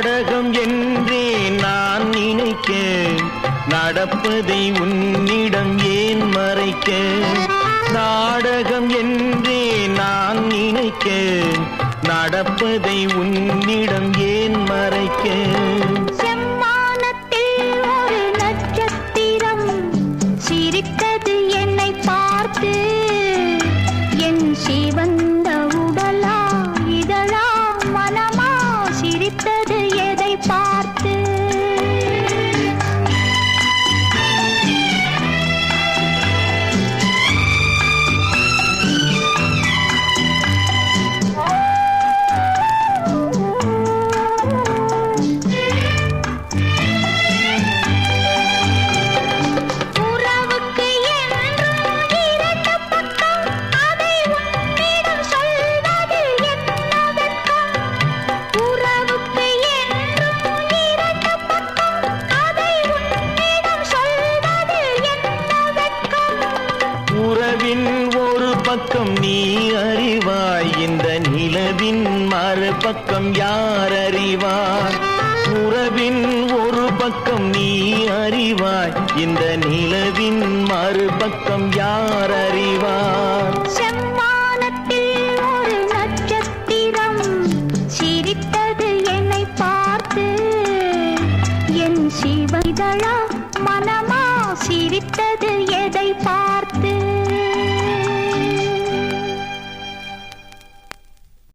நாடகம் என்றே நான் நினைக்க, நடப்பதை உன்னிடம் ஏன் மறைக்க? நாடகம் என்றே நான் நினைக்க, நடப்பதை உன்னிடம் ஏன் மறைக்க? செம்மானத்தில் ஒரு நட்சத்திரம் சிரித்தது என்னை பார்த்து. என் சிவந்த உடலா இதழா மனமா சிரித்தது எதை பார்த்து? ஒரு பக்கம் நீ அறிவாய், இந்த நிலவின் மறுபக்கம் யார் அறிவார்? உறவின் ஒரு பக்கம் நீ அறிவாய், இந்த நிலவின் மறுபக்கம் யார் அறிவார்? செம்மானத்தில் ஒரு நட்சத்திரம் சிரித்தது என்னை பார்த்து. என் சிவ இதழா மனமா சிரித்த